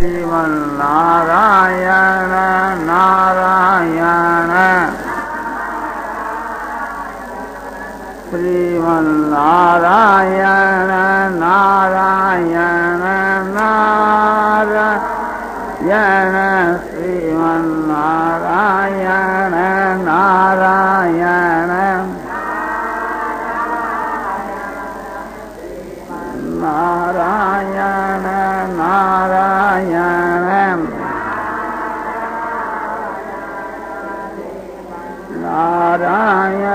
श्रीमन्नारायण नारायण श्रीमन्नारायण नारायण नारायण श्रीमन्नारायण नारायण नारायण नारायण नारायण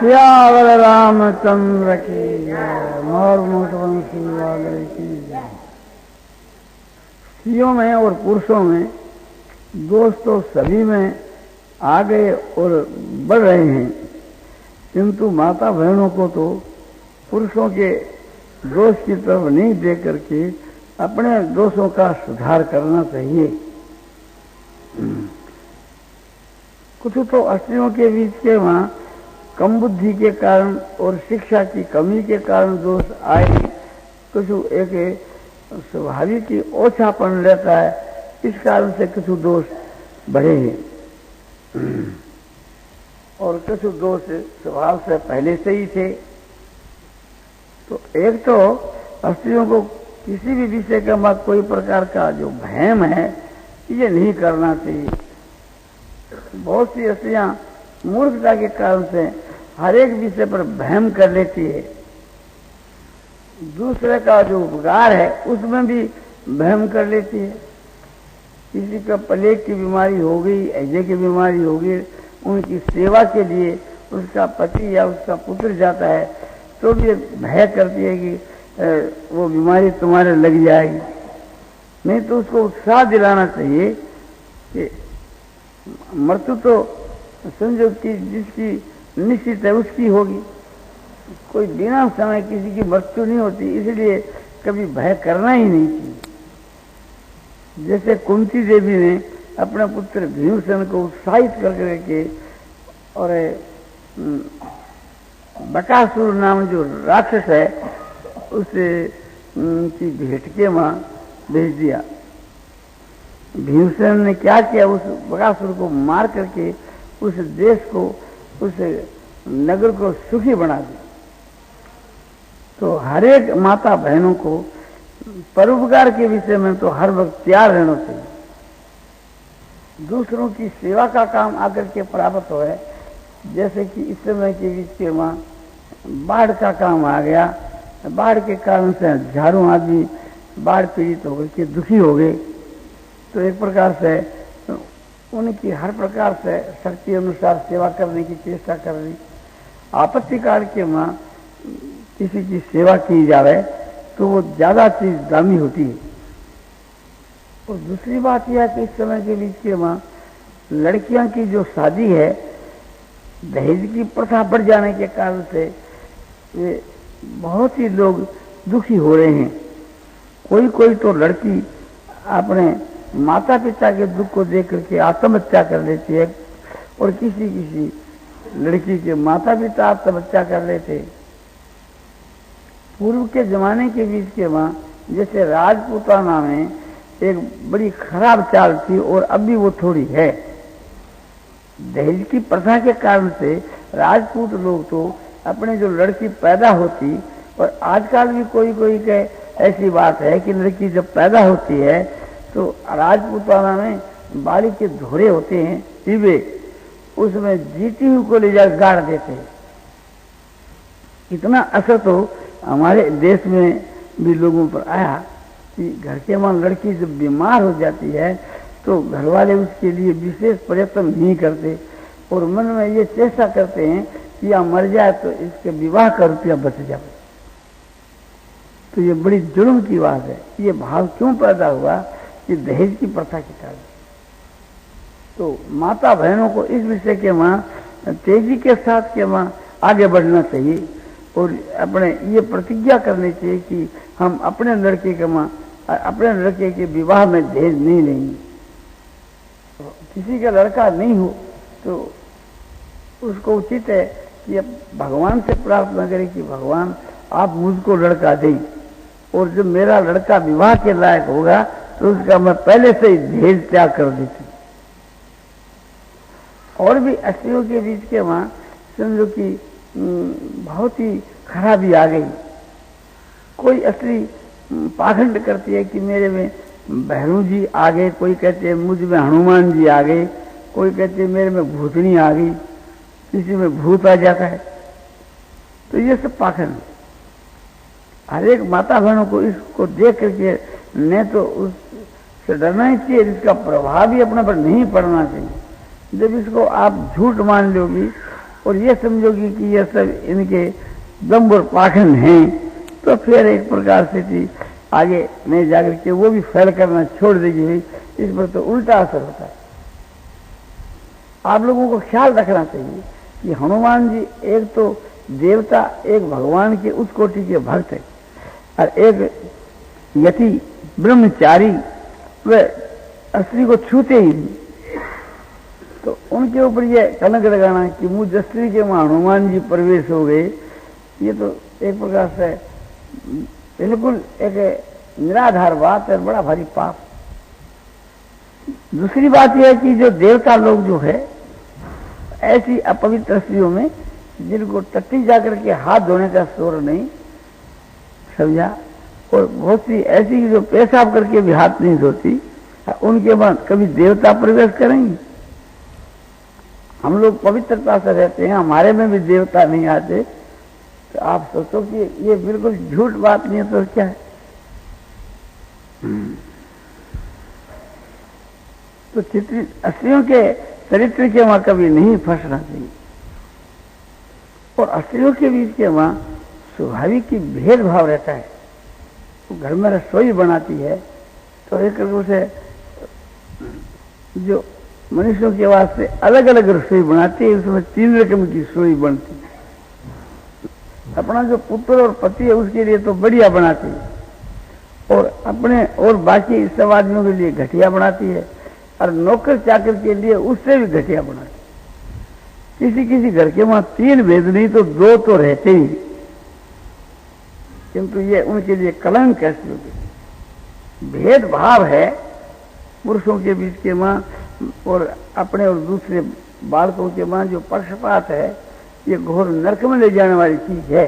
सियावर रामचंद्र की जय। मोर मोटवंशी वाले की जय। स्त्रियों में और पुरुषों में दोष तो सभी में आ गए और बढ़ रहे हैं, किंतु माता बहनों को तो पुरुषों के दोष की तरफ नहीं देख करके अपने दोषों का सुधार करना चाहिए। कुछ तो स्त्रियों के बीच के वहां कम बुद्धि के कारण और शिक्षा की कमी के कारण दोष आए, कुछ एक स्वाभाविक ही ओछापन रहता है, इस कारण से कुछ दोष बढ़े हैं और कुछ दोष स्वभाव से पहले से ही थे। तो एक तो स्त्रियों को किसी भी विषय का मत कोई प्रकार का जो भ्रम है ये नहीं करना चाहिए। बहुत सी स्त्रियां मूर्खता के कारण से हर एक विषय पर भ्रम कर लेती है। दूसरे का जो उपकार है उसमें भी भ्रम कर लेती है। किसी का प्लेग की बीमारी हो गई, हैजे की बीमारी हो गई, उनकी सेवा के लिए उसका पति या उसका पुत्र जाता है तो भी भय करती है कि वो बीमारी तुम्हारे लग जाएगी। नहीं तो उसको उत्साह दिलाना चाहिए कि मृत्यु तो संयोग की जिसकी निश्चित है उसकी होगी, कोई बिना समय किसी की मृत्यु नहीं होती, इसलिए कभी भय करना ही नहीं चाहिए। जैसे कुंती देवी ने अपने पुत्र भीमसेन को उत्साहित करके और बकासुर नाम जो राक्षस है उसे की भेंट के वहां भेज दिया। भीमसेन ने क्या किया, उस बकासुर को मार करके उस देश को, उस नगर को सुखी बना दिया। तो हर एक माता बहनों को परोपकार के विषय में तो हर वक्त तैयार रहना चाहिए। दूसरों की सेवा का काम आकर के प्राप्त हो है, जैसे कि इस समय के बीच के वहां बाढ़ का काम आ गया, बाढ़ के कारण से हजारों आदमी बाढ़ पीड़ित होकर के दुखी हो गए। तो एक प्रकार से उनकी हर प्रकार से शक्ति अनुसार सेवा करने की चेष्टा करनी। आपत्ति काल के वहां किसी की सेवा की जावे तो वो ज्यादा चीज दामी होती है। और दूसरी बात यह है कि इस समय के बीच के वहां लड़कियां की जो शादी है, दहेज की प्रथा बढ़ जाने के कारण से ये बहुत ही लोग दुखी हो रहे हैं। कोई कोई तो लड़की अपने माता पिता के दुख को देख करके आत्महत्या कर लेती है और किसी किसी लड़की के माता पिता आत्महत्या कर लेते। पूर्व के जमाने के बीच के वहां जैसे राजपूताना में एक बड़ी खराब चाल थी और अब भी वो थोड़ी है। दहेज की प्रथा के कारण से राजपूत लोग तो अपने जो लड़की पैदा होती, और आजकल भी कोई कोई के ऐसी बात है कि लड़की जब पैदा होती है तो राजपूताना में बाड़ी के धोरे होते हैं टीबे, उसमें जीती हुई को ले जाकर गाड़ देते हैं। इतना असर तो हमारे देश में भी लोगों पर आया कि घर के वहां लड़की जब बीमार हो जाती है तो घर वाले उसके लिए विशेष प्रयत्न नहीं करते और मन में ये चेष्टा करते हैं कि या मर जाए तो इसके विवाह का रुपया बच जाए। तो ये बड़ी जुल्म की बात है। ये भाव क्यों पैदा हुआ कि दहेज की प्रथा के कारण। तो माता बहनों को इस विषय के वहां तेजी के साथ के वहां आगे बढ़ना चाहिए और अपने ये प्रतिज्ञा करनी चाहिए कि हम अपने लड़के के विवाह में दहेज नहीं लेंगे। तो किसी का लड़का नहीं हो तो उसको उचित है कि अब भगवान से प्रार्थना करें कि भगवान आप मुझको लड़का दें, और जब मेरा लड़का विवाह के लायक होगा तो उसका मैं पहले से ही दहेज त्याग कर देती। और भी स्त्रियों के बीच के वहां समझो कि बहुत ही खराबी आ गई। कोई स्त्री पाखंड करती है कि मेरे में भैरू जी आ गए, कोई कहते हैं मुझ में हनुमान जी आ गए, कोई कहते हैं मेरे में भूतनी आ गई, किसी में भूत आ जाता है। तो ये सब पाखंड। हर एक माता बहनों को इसको देख करके न तो उससे डरना ही चाहिए, इसका प्रभाव भी अपने पर नहीं पड़ना चाहिए। जब इसको आप झूठ मान लोगी और ये समझोगी कि ये सब इनके दम्भ और पाखंड हैं, तो फिर एक प्रकार से थी आगे नहीं जाकर के वो भी फैल करना छोड़ देगी। भाई इस पर तो उल्टा असर होता है। आप लोगों को ख्याल रखना चाहिए कि हनुमान जी एक तो देवता, एक भगवान के उस कोटि के भक्त है, और एक यति ब्रह्मचारी वे स्त्री को छूते ही नहीं। तो उनके ऊपर ये कलंक लगाना कि मुझ स्त्री के वहां हनुमान जी प्रवेश हो गए, ये तो एक प्रकार से बिल्कुल एक निराधार बात है, बड़ा भारी पाप। दूसरी बात यह है कि जो देवता लोग जो है ऐसी अपवित्र स्त्रियों में जिनको टट्टी जाकर के हाथ धोने का शोर नहीं समझा, और बहुत सी ऐसी जो पेशाब करके भी हाथ नहीं धोती, उनके बाद कभी देवता प्रवेश करेंगे। हम लोग पवित्रता से रहते हैं, हमारे में भी देवता नहीं आते, तो आप सोचो कि ये बिल्कुल झूठ बात नहीं है तो क्या है। तो स्त्रियों के चरित्र के वहां कभी नहीं फंसना चाहिए। और स्त्रियों के बीच के वहां स्वाभाविक की भेदभाव रहता है। तो घर में रसोई बनाती है तो एक रूप से जो मनुष्यों के वास्ते अलग अलग रसोई बनाती है, उसमें 3 रकम की रसोई बनती है। अपना जो पुत्र और पति है उसके लिए तो बढ़िया बनाती है, और अपने और बाकी सब आदमियों के लिए घटिया बनाती है, और नौकर चाकर के लिए उससे भी घटिया बनाती है। किसी किसी घर के वहां 3 भेद नहीं तो 2 तो रहते ही, किंतु ये उनके लिए कलंक कैसे होगी। भेदभाव है पुरुषों के बीच के वहां और अपने और दूसरे बालकों के वहां जो पक्षपात है, ये घोर नरक में ले जाने वाली चीज है।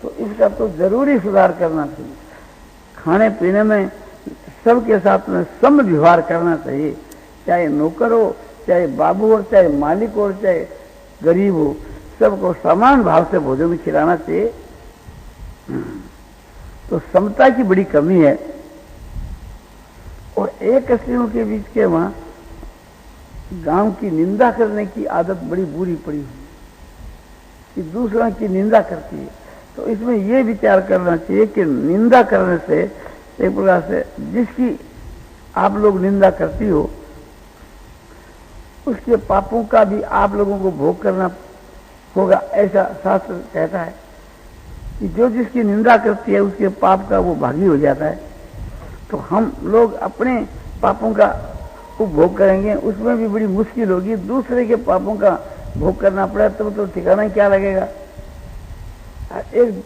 तो इसका तो जरूरी सुधार करना चाहिए। खाने पीने में सबके साथ में सम व्यवहार करना चाहिए, चाहे नौकर हो, चाहे बाबू हो, चाहे मालिक हो, चाहे गरीब हो, सबको समान भाव से भोजन खिलाना चाहिए। तो समता की बड़ी कमी है। और एक स्त्रियों के बीच के वहां गांव की निंदा करने की आदत बड़ी बुरी पड़ी हुई कि दूसरों की निंदा करती है। तो इसमें यह विचार करना चाहिए कि निंदा करने से एक प्रकार से जिसकी आप लोग निंदा करती हो उसके पापों का भी आप लोगों को भोग करना होगा, ऐसा शास्त्र कहता है कि जो जिसकी निंदा करती है उसके पाप का वो भागी हो जाता है। तो हम लोग अपने पापों का भोग करेंगे, उसमें भी बड़ी मुश्किल होगी। दूसरे के पापों का भोग करना पड़े तो ठिकाना क्या लगेगा। एक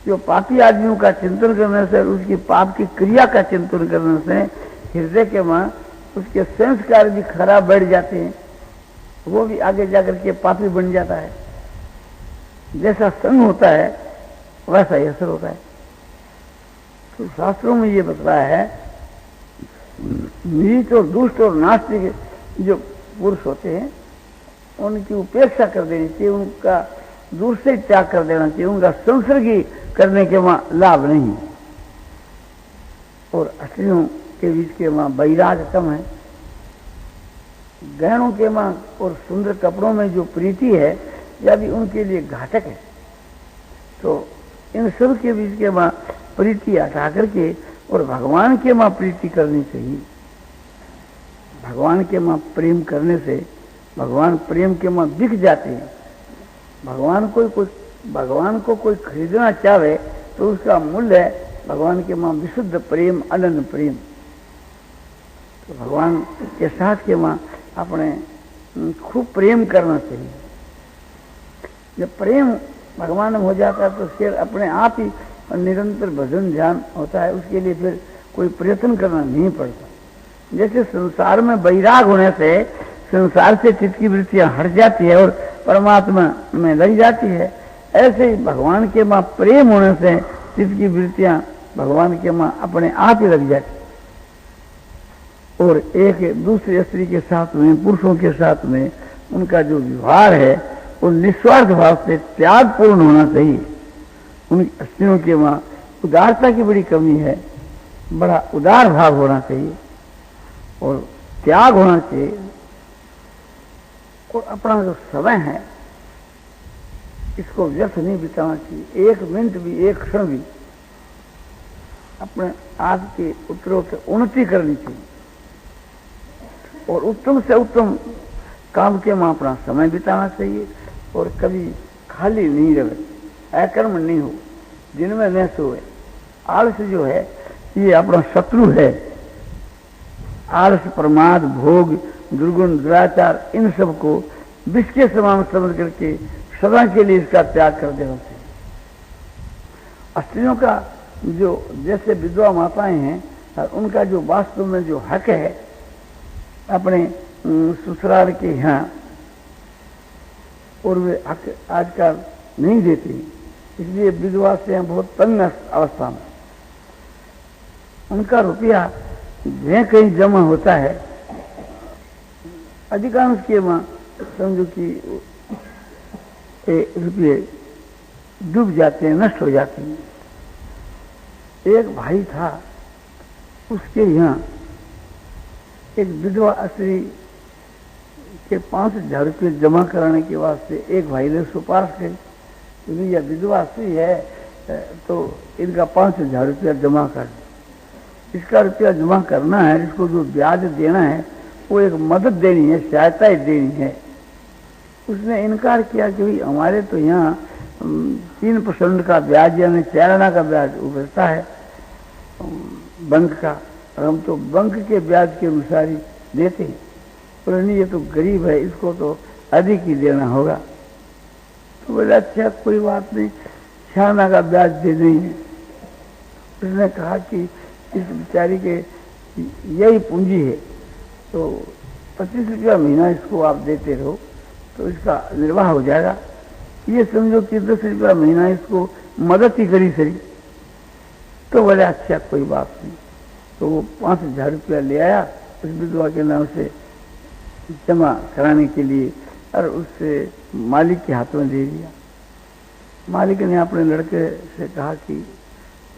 जो पापी आदमियों का चिंतन करने से, उसकी पाप की क्रिया का चिंतन करने से हृदय के वहां उसके संस्कार भी खराब बढ़ जाते हैं, वो भी आगे जाकर के पापी बन जाता है। जैसा संग होता है वैसा ही असर होता है। तो शास्त्रों में ये बताया है नीच और दुष्ट और नास्तिक जो पुरुष होते हैं उनकी उपेक्षा कर देनी चाहिए, उनका दूर से त्याग कर देना चाहिए, उनका संसर्गी करने के वहां लाभ नहीं। और स्त्रियों के बीच के वहां वैराग्य कम है। गहनों के वहां और सुंदर कपड़ों में जो प्रीति है यह भी उनके लिए घातक है। तो इन सब के बीच के वहां प्रीति हटा करके और भगवान के माँ प्रीति करनी चाहिए। भगवान के माँ प्रेम करने से भगवान प्रेम के माँ दिख जाते हैं। भगवान को कोई खरीदना चाहे तो उसका मूल्य है भगवान के माँ विशुद्ध प्रेम, अनंत प्रेम। तो भगवान के साथ के माँ अपने खूब प्रेम करना चाहिए। जब प्रेम भगवान में हो जाता है तो फिर अपने आप ही निरंतर भजन ध्यान होता है, उसके लिए फिर कोई प्रयत्न करना नहीं पड़ता। जैसे संसार में वैराग होने से संसार से चित्त की वृत्तियां हट जाती है और परमात्मा में लग जाती है, ऐसे ही भगवान के माँ प्रेम होने से चित्त की वृत्तियां भगवान के माँ अपने आप ही लग जाती और एक दूसरे स्त्री के साथ में, पुरुषों के साथ में उनका जो व्यवहार है वो निस्वार्थ भाव से त्यागपूर्ण होना चाहिए। उन स्त्रियों के वहाँ उदारता की बड़ी कमी है, बड़ा उदार भाव होना चाहिए और त्याग होना चाहिए। और अपना जो समय है इसको व्यर्थ नहीं बिताना चाहिए। एक मिनट भी, एक क्षण भी अपने आज के उत्तरोत्तर उन्नति करनी चाहिए और उत्तम से उत्तम काम के वहाँ अपना समय बिताना चाहिए और कभी खाली नहीं रहे, अकर्म नहीं हो, दिन में न सोए। आलस जो है ये अपना शत्रु है। आलस, प्रमाद, भोग, दुर्गुण, दुराचार, इन सब को विष के समान समझ करके सदा के लिए इसका त्याग कर देना चाहिए। स्त्रियों का जो जैसे विधवा माताएं हैं उनका जो वास्तव में जो हक है अपने ससुराल के यहाँ, और वे हक आजकल नहीं देती, इसलिए विधवा से बहुत तंग अवस्था में। उनका रुपया जहाँ कहीं जमा होता है, अधिकांश के वहाँ समझो कि रुपये डूब जाते हैं, नष्ट हो जाते हैं। एक भाई था, उसके यहाँ एक विधवा स्त्री के 5,000 रुपये जमा कराने के वास्ते एक भाई ने सिफारिश करी, यह विधवा स्त्री है तो इनका 5,000 रुपया जमा कर। इसका रुपया जमा करना है, इसको जो ब्याज देना है वो एक मदद देनी है, सहायता देनी है। उसने इनकार किया कि भाई हमारे तो यहाँ 3% का ब्याज यानी 4 आना का ब्याज उभरता है बैंक का, और हम तो बैंक के ब्याज के अनुसार ही देते हैं। बोले नहीं, ये तो गरीब है, इसको तो अधिक ही देना होगा। तो बोले अच्छा कोई बात नहीं, 6 आना का ब्याज दे देंगे। उसने कहा कि इस बेचारी के यही पूंजी है तो 25 रुपया महीना इसको आप देते रहो तो इसका निर्वाह हो जाएगा। ये समझो कि 10 रुपया महीना इसको मदद ही करी सही। तो बोले अच्छा कोई बात नहीं। तो वो 5,000 रुपया ले आया उस विधवा के नाम से जमा कराने के लिए और उससे मालिक के हाथों में दे दिया। मालिक ने अपने लड़के से कहा कि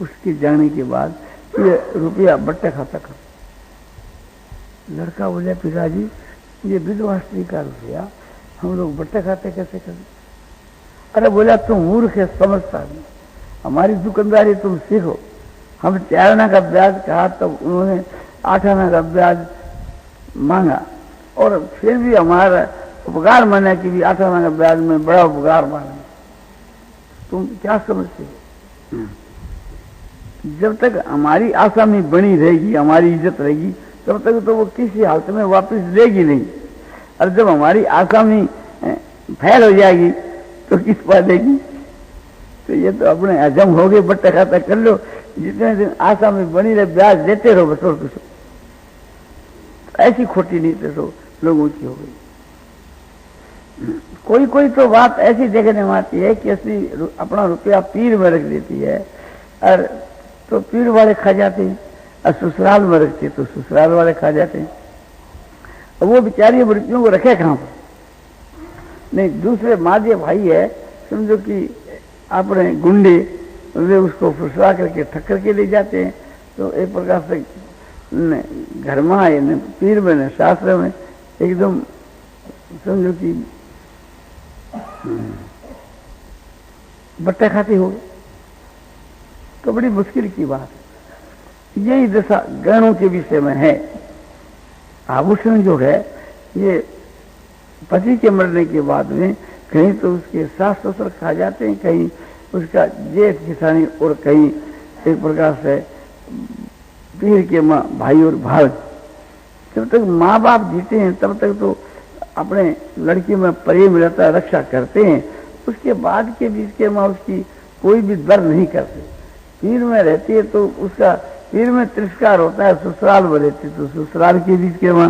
उसके जाने के बाद ये रुपया बट्टे खाता कर। लड़का बोले पिताजी ये विधवा स्त्री का रुपया हम लोग बट्टे खाते कैसे करें? अरे बोला तुम मूर्ख है, समझता नहीं, हमारी दुकानदारी तुम सीखो। हम 4 आना का ब्याज कहा तब उन्होंने 8 आना का ब्याज मांगा और फिर भी हमारा उपकार माना कि भी 8 आना का ब्याज में बड़ा उपकार माना। तुम क्या समझते हो? जब तक हमारी आसामी बनी रहेगी, हमारी इज्जत रहेगी, तब तक तो वो किसी हालत में वापस देगी नहीं। और जब हमारी आसामी फैल हो जाएगी तो किस पा देगी? तो ये तो अपने हजम हो गए, बट्टा खाता कर लो, जितने दिन आसामी बनी रहे ब्याज देते रहो बस। और कुछ ऐसी खोटी नीति तो लोगों की हो गई। कोई कोई तो बात ऐसी देखने में आती है कि ऐसी अपना रुपया पीर में रख देती है और तो पीर वाले खा जाते हैं, और ससुराल में रखते तो ससुराल वाले खा जाते हैं। और वो बेचारी रुपयों को रखे कहाँ पर? नहीं, दूसरे माध्य भाई है समझो कि अपने गुंडे वे उसको फुसला करके ठक्कर के ले जाते हैं। तो एक प्रकार से घर में आए न पीर में न शास्त्र में एकदम समझो कि बट्टे खाते हो गए। तो बड़ी मुश्किल की बात है। यही दशा गहनों के विषय में है। आभूषण जो है ये पति के मरने के बाद में कहीं तो उसके सास ससुर खा जाते हैं, कहीं उसका जेठ किसानी, और कहीं एक प्रकार से पीर के माँ भाई और भाग। जब तक माँ बाप जीते हैं तब तक तो अपने लड़की में प्रेम रहता है, रक्षा करते हैं। उसके बाद के बीच के माँ उसकी कोई भी दर नहीं करते। पीर में रहती है तो उसका पीर में तिरस्कार होता है, ससुराल में रहती तो ससुराल के बीच के माँ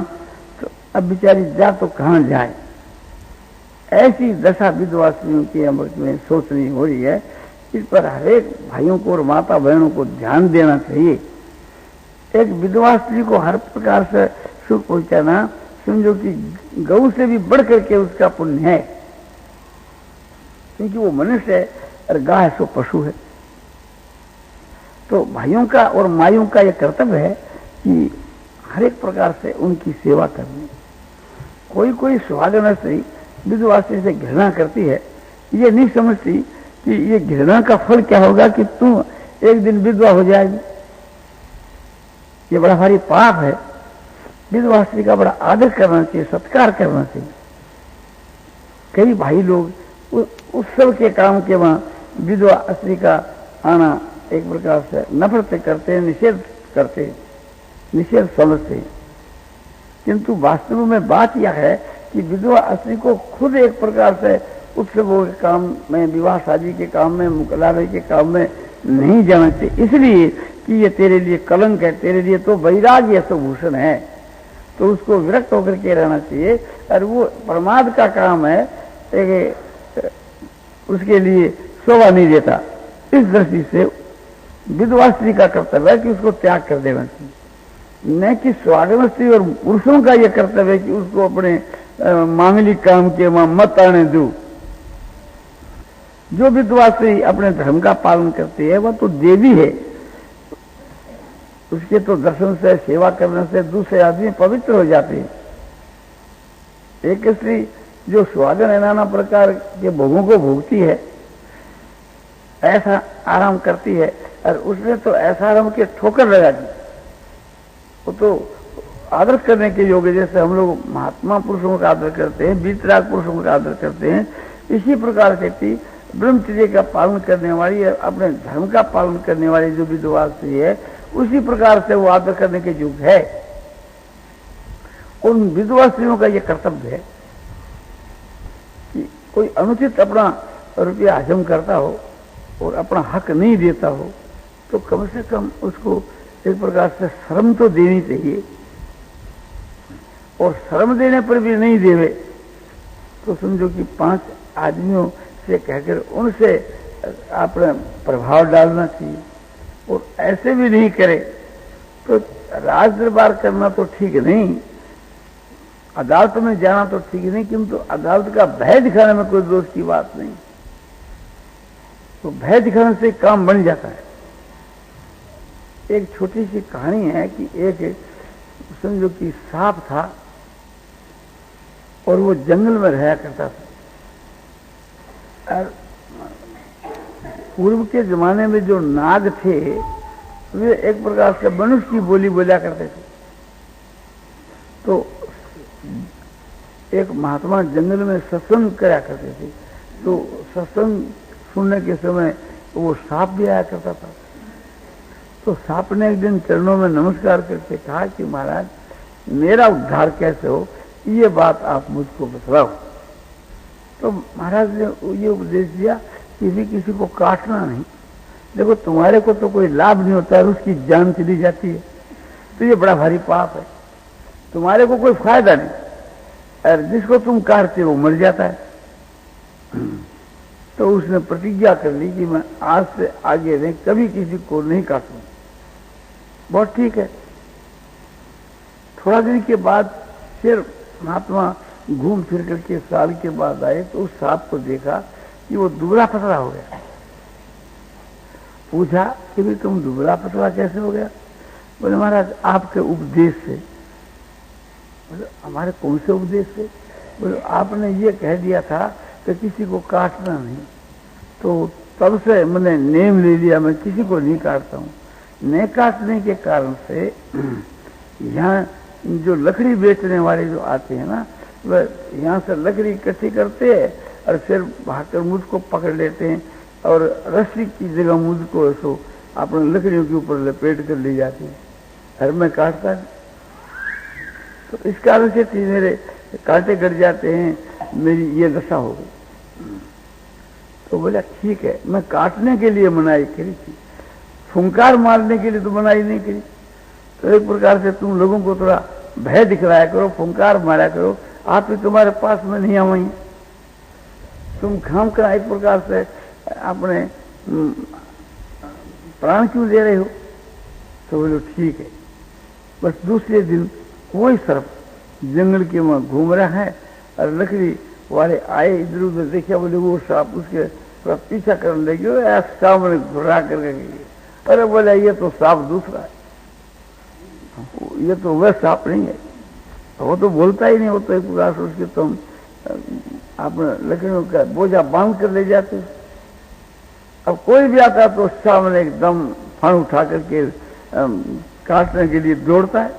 तो अब बेचारी जा तो कहाँ जाए। ऐसी दशा विधवा स्त्रियों के अमृत में सोचनी हो रही है। इस पर हरेक भाइयों को और माता बहनों को ध्यान देना चाहिए। एक विधवा स्त्री को हर प्रकार से सुख पहुंचाना समझो कि गौ से भी बढ़ करके उसका पुण्य है, क्योंकि वो मनुष्य है और गाय सो पशु है। तो भाइयों का और माइयों का यह कर्तव्य है कि हर एक प्रकार से उनकी सेवा करनी। कोई कोई सुहागन स्त्री विधवा स्त्री से घृणा करती है, ये नहीं समझती कि ये घृणा का फल क्या होगा कि तू एक दिन विधवा हो जाएगी। ये बड़ा भारी पाप है। विधवा स्त्री का बड़ा आदर करना चाहिए, सत्कार करना चाहिए। कई भाई लोग उत्सव के काम के वहां विधवा स्त्री का आना एक प्रकार से नफरत करते हैं, निषेध करते हैं, निषेध समझते हैं। किंतु वास्तव में बात यह है कि विधवा स्त्री को खुद एक प्रकार से उत्सवों के काम में, विवाह शादी के काम में, मुकलावे के काम में नहीं जाना चाहिए, इसलिए कि ये तेरे लिए कलंक है, तेरे लिए तो वैराग्य तो भूषण है। तो उसको विरक्त होकर के रहना चाहिए। और वो प्रमाद का काम है, उसके लिए शोभा नहीं देता। इस दृष्टि से विधवा स्त्री का कर्तव्य है कि उसको त्याग कर देना चाहिए, न कि स्वागत स्त्री और पुरुषों का यह कर्तव्य है कि उसको अपने मांगलिक काम के वहां मत आने दो। जो विधवा स्त्री अपने धर्म का पालन करती है वह तो देवी है। उसके तो दर्शन से, सेवा करने से दूसरे आदमी पवित्र हो जाते हैं। एक स्त्री जो स्वागन है नाना प्रकार के भोगों को भोगती है, ऐसा आराम करती है, और उसने तो ऐसा आराम के ठोकर लगा दी, वो तो आदर करने के योग्य। जैसे हम लोग महात्मा पुरुषों का आदर करते हैं, वीतराग पुरुषों का आदर करते हैं, इसी प्रकार से ब्रह्मचर्य का पालन करने वाली, अपने धर्म का पालन करने वाली जो विधवा स्त्री है, उसी प्रकार से वो आदर करने के योग्य है। उन विधवा स्त्रियों का यह कर्तव्य है कि कोई अनुचित अपना रुपया हजम करता हो और अपना हक नहीं देता हो तो कम से कम उसको एक प्रकार से शर्म तो देनी चाहिए। और शर्म देने पर भी नहीं देवे तो समझो कि 5 आदमियों से कहकर उनसे अपना प्रभाव डालना चाहिए। और ऐसे भी नहीं करे तो राज दरबार करना तो ठीक नहीं, अदालत में जाना तो ठीक नहीं, किंतु अदालत का भय दिखाने में कोई दोष की बात नहीं। तो भय दिखाने से काम बन जाता है। एक छोटी सी कहानी है कि एक समझो कि सांप था और वो जंगल में रहा करता था। और पूर्व के जमाने में जो नाग थे वे एक प्रकार से मनुष्य की बोली बोला करते थे। तो एक महात्मा जंगल में सत्संग करा करते थे, तो सत्संग सुनने के समय वो सांप भी आया करता था। तो सांप ने एक दिन चरणों में नमस्कार करके कहा कि महाराज मेरा उद्धार कैसे हो, ये बात आप मुझको बतलाओ। तो महाराज ने ये उपदेश दिया कि भी किसी को काटना नहीं। देखो तुम्हारे को तो कोई लाभ नहीं होता है, उसकी जान चली जाती है, तो ये बड़ा भारी पाप है। तुम्हारे को कोई फायदा नहीं, और जिसको तुम काटते हो मर जाता है। तो उसने प्रतिज्ञा कर ली कि मैं आज से आगे नहीं कभी किसी को नहीं काटूंगा। बहुत ठीक है। थोड़ा दिन के बाद फिर महात्मा घूम फिर करके साल के बाद आए तो उस सांप को देखा कि वो दुबला पतला हो गया। पूछा कि भाई तुम दुबला पतला कैसे हो गया? बोले महाराज आपके उपदेश से। बोले हमारे कौन से उपदेश से? बोले आपने ये कह दिया था कि किसी को काटना नहीं, तो तब से मैंने नेम ले लिया, मैं किसी को नहीं काटता हूँ। नहीं काटने के कारण से यहाँ जो लकड़ी बेचने वाले जो आते हैं ना, वह यहाँ से लकड़ी इकट्ठी करते हैं और फिर भागकर मुझको पकड़ लेते हैं और रस्सी की जगह मुझको ऐसो अपने लकड़ियों के ऊपर लपेट कर ले जाते हैं और मैं काटता नहीं। तो इस कारण से मेरे कांटे गड़ जाते हैं, मेरी ये दशा हो गई। तो बोला ठीक है, मैं काटने के लिए मनाही करी थी, फुंकार मारने के लिए तो मनाही नहीं करी। तो एक प्रकार से तुम लोगों को थोड़ा भय दिखलाया करो, फुंकार मारा करो, आप ही तुम्हारे पास में नहीं आवाई, तुम खाम कर एक प्रकार से अपने प्राण क्यों दे रहे हो। तो बोलो ठीक है। बस दूसरे दिन कोई सर्प जंगल के वहां घूम रहा है और लकड़ी वाले आए, इधर उधर देखा, बोले वो सांप उसके थोड़ा पीछा करने लगे, सामने घुरा करके गए। अरे बोला ये तो सांप दूसरा है, ये तो वह सांप नहीं है, वो तो बोलता ही नहीं, वो तो एक प्रकार से उसके तुम अपने लकड़ियों का बोझा बांध कर ले जाते। अब कोई भी आता तो सामने एकदम फण उठा करके काटने के लिए दौड़ता है।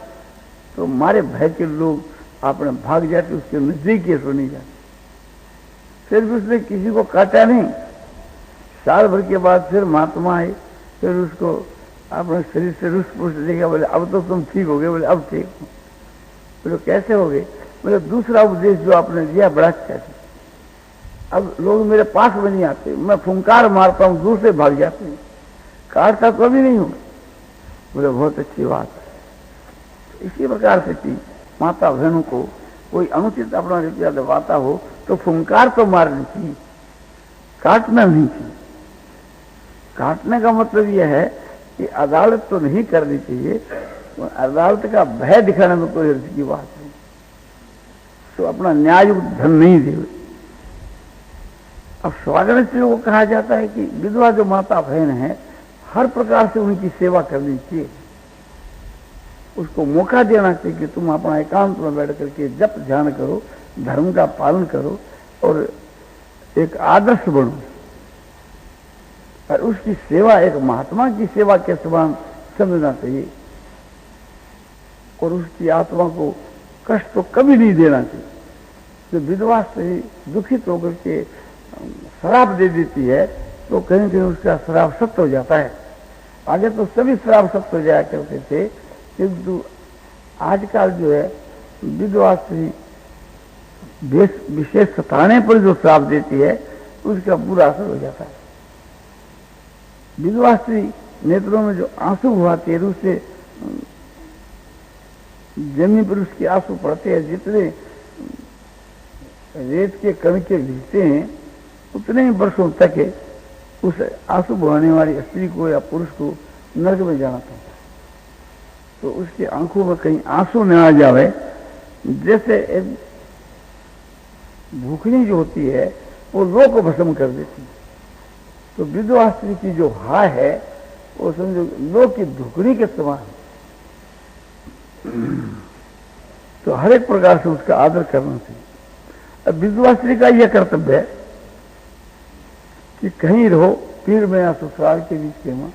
तो मारे भय के लोग अपने भाग जाते, उसके नजदीक ये सुनी जाती। फिर भी उसने किसी को काटा नहीं। साल भर के बाद फिर महात्मा आए, फिर उसको अपने शरीर से रुष्ट पुष्ट देखा, बोले अब तो तुम ठीक हो गए। बोले अब ठीक हो। बोले कैसे हो गए। बोले दूसरा उपदेश जो आपने दिया बड़ा अच्छा था, अब लोग मेरे पास में नहीं आते, मैं फुंकार मारता हूं, दूर से भाग जाते हैं, काटता तो अभी नहीं हूं। बोले बहुत अच्छी बात है। तो इसी प्रकार से कि माता बहनों को कोई अनुचित अपना रुपया दबाता हो तो फुंकार तो मारनी चाहिए, काटना नहीं चाहिए। काटने का मतलब यह है कि अदालत तो नहीं करनी चाहिए, अदालत का भय दिखाने में कोई अर्थ की बात नहीं। तो अपना न्याययुक्त धन नहीं दे। अब स्वागत से वो कहा जाता है कि विधवा जो माता बहन है, हर प्रकार से उनकी सेवा करनी चाहिए, उसको मौका देना चाहिए कि तुम अपना एकांत में बैठ करके जप ध्यान करो, धर्म का पालन करो और एक आदर्श बनो। और उसकी सेवा एक महात्मा की सेवा के समान समझना चाहिए और उसकी आत्मा को कष्ट तो कभी नहीं देना चाहिए। जो विधवा से दुखित होकर के शराब दे देती है तो कहीं कहीं उसका शराब सत्य हो जाता है। आगे तो सभी शराब सत्य हो जाया करते थे, किंतु आजकल जो है विधवा स्त्री विशेष सताने पर जो श्राप देती है उसका बुरा असर हो जाता है। विधवा स्त्री नेत्रों में जो आंसू बहाती है, उससे जमीन पर उसके आंसू पड़ते हैं, जितने रेत के कण के भिजते हैं उतने ही वर्षों तक उस आंसू बहाने वाली स्त्री को या पुरुष को नरक में जाना पड़ता है। तो उसकी आंखों में कहीं आंसू न आ जावे, जैसे एक भूखनी जो होती है वो लो को भस्म कर देती है। तो विधवा स्त्री की जो हाय है वो समझो लो की धुकनी के समान है। तो हर एक प्रकार से उसका आदर करना चाहिए। अब विधवा स्त्री का यह कर्तव्य है कि कहीं रहो, पीर में या ससुराल के बीच के में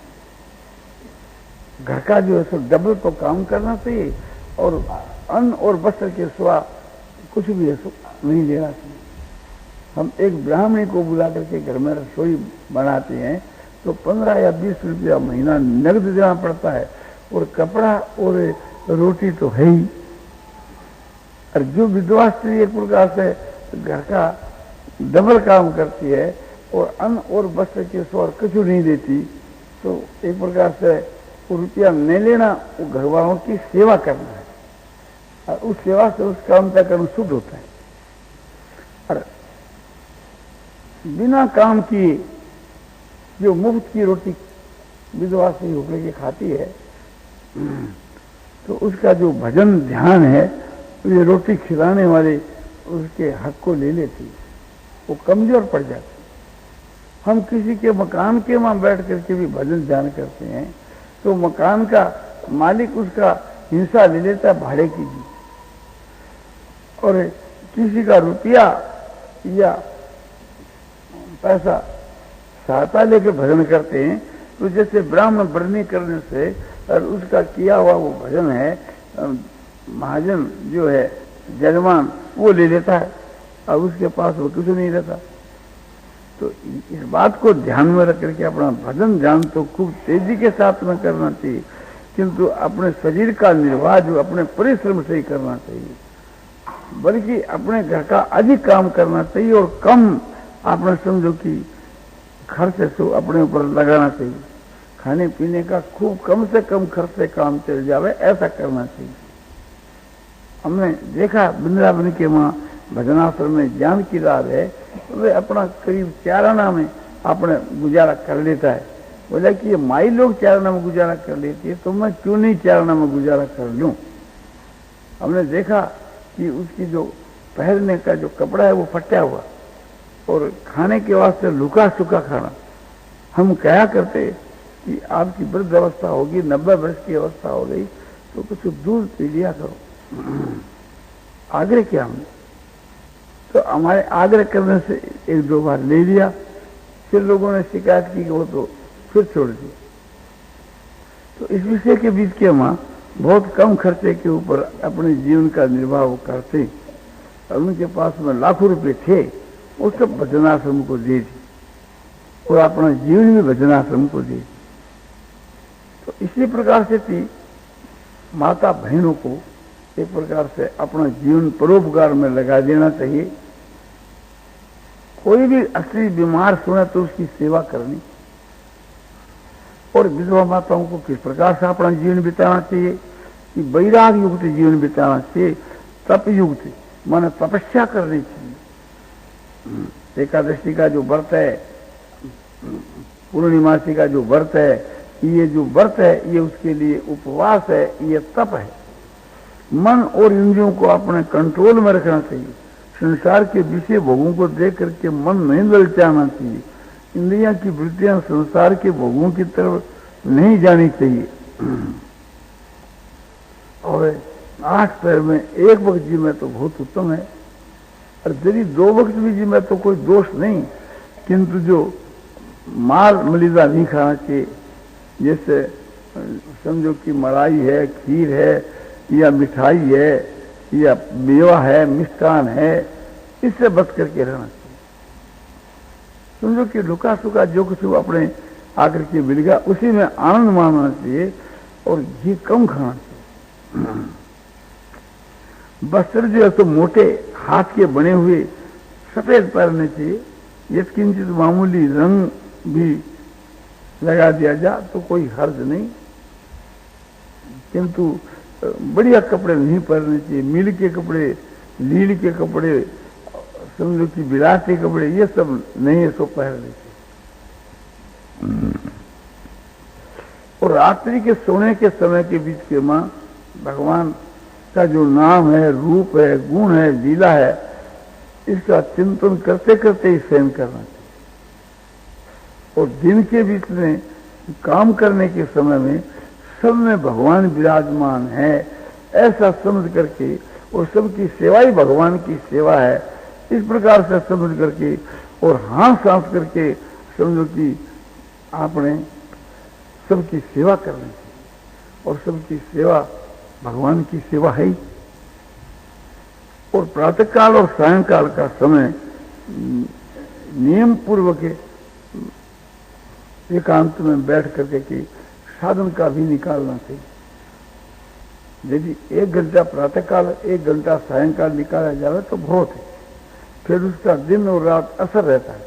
घर का जो है सो डबल तो काम करना चाहिए और अन्न और वस्त्र के सिवा कुछ भी है सो नहीं लेना चाहिए। हम एक ब्राह्मणी को बुला करके घर में रसोई बनाते हैं तो 15 या 20 रुपया महीना नगद देना पड़ता है और कपड़ा और रोटी तो है ही। और जो विधवा स्त्री एक प्रकार से घर का डबल काम करती है और अन्न और वस्त्र के सिवा कुछ नहीं देती, तो एक प्रकार से वो रुपया नहीं लेना, वो घर वालों की सेवा करना है और उस सेवा से उस काम का कर्म शुद्ध होता है। और बिना काम किए जो मुफ्त की रोटी विधवा से होकर के खाती है तो उसका जो भजन ध्यान है ये रोटी खिलाने वाले उसके हक को ले लेती है, वो कमजोर पड़ जाती है। हम किसी के मकान के वहां बैठ करके भी भजन ध्यान करते हैं तो मकान का मालिक उसका हिस्सा ले लेता है भाड़े की भी, और किसी का रुपया या पैसा सहायता लेकर भजन करते हैं, तो जैसे ब्राह्मण बरनी करने से और उसका किया हुआ वो भजन है, महाजन जो है जजमान वो ले लेता है, अब उसके पास वो कुछ नहीं रहता। तो इस बात को ध्यान में रख करके अपना भजन ध्यान तो खूब तेजी के साथ में करना चाहिए, किंतु अपने शरीर का निर्वाह जो अपने परिश्रम से ही करना चाहिए, बल्कि अपने घर का अधिक काम करना चाहिए और कम आपने समझो कि खर्च से अपने ऊपर लगाना चाहिए। खाने पीने का खूब कम से कम खर्च से काम चल जावे, ऐसा करना चाहिए। हमने देखा वृंदावन के वहाँ भजनाश्रम में ज्ञान की रात है, तो वे अपना करीब 4 आना में अपने गुजारा कर लेता है। बोला कि ये माई लोग 4 आना में गुजारा कर लेती है, तो मैं क्यों नहीं 4 आना में गुजारा कर लूं। हमने देखा कि उसकी जो पहनने का जो कपड़ा है वो फटा हुआ, और खाने के वास्ते लुका सुखा खाना। हम कहा करते कि आपकी वृद्ध अवस्था होगी, 90 वर्ष की अवस्था हो गई, तो कुछ दूध पी लिया करो। आग्रह किया हमने, तो हमारे आग्रह करने से 1-2 बार ले लिया, फिर लोगों ने शिकायत की कि वो तो फिर छोड़ दी। तो इस विषय के बीच के वहां बहुत कम खर्चे के ऊपर अपने जीवन का निर्वाह वो करते, और उनके पास में लाखों रुपए थे, वो सब भजनाश्रम को दे दी और अपना जीवन भी भजनाश्रम को दे दी। तो इसी प्रकार से थी माता बहनों को एक प्रकार से अपना जीवन परोपकार में लगा देना चाहिए। कोई भी असली बीमार सुने तो उसकी सेवा करनी, और विधवा माताओं को किस प्रकार से अपना जीवन बिताना चाहिए कि वैराग युक्त जीवन बिताना चाहिए, तप युक्त माने तपस्या करनी चाहिए। एकादशी का जो व्रत है, पूर्णिमासी का जो व्रत है, ये जो व्रत है ये उसके लिए उपवास है, ये तप है। मन और इंद्रियों को अपने कंट्रोल में रखना चाहिए। संसार के विषय भोगों को देख करके मन नहीं ललचाना चाहिए। इंद्रियां की वृत्तियां संसार के भोगों की तरफ नहीं जानी चाहिए। और 8 पैर में 1 वक्त जी में तो बहुत उत्तम है, और यदि 2 वक्त भी जी में तो कोई दोष नहीं, किंतु जो माल मलिदा नहीं खाना चाहिए, जैसे समझो कि मलाई है, खीर है, या मिठाई है, या मेवा है, मिष्टान है, इससे बच करके रहना चाहिए। समझो कि लुका सुखा जो कुछ अपने आकर के मिलेगा उसी में आनंद मानना चाहिए, और घी कम खाना चाहिए। वस्त्र जो है तो मोटे हाथ के बने हुए सफेद पहनने चाहिए, यत्किंचित मामूली रंग भी लगा दिया जा तो कोई हर्ज नहीं, किंतु बढ़िया कपड़े नहीं पहनने चाहिए। मिल के कपड़े, लील के कपड़े, समझो कि विलासी कपड़े, ये सब नहीं सो पहनने चाहिए। और रात्रि के सोने के समय के बीच के मां भगवान का जो नाम है, रूप है, गुण है, लीला है, इसका चिंतन करते करते ही शयन करना चाहिए। और दिन के बीच में काम करने के समय में सब में भगवान विराजमान है ऐसा समझ करके, और सबकी सेवा ही भगवान की सेवा है इस प्रकार से समझ करके, और हाथ सांस करके समझो कि आपने सबकी सेवा करनी चाहिए, और सबकी सेवा भगवान की सेवा है ही। और प्रातःकाल और सायंकाल का समय नियम पूर्वक एकांत में बैठ करके कि साधन का भी निकालना चाहिए। यदि 1 घंटा प्रातःकाल, 1 घंटा सायंकाल निकाला जाए तो बहुत है, फिर उसका दिन और रात असर रहता है।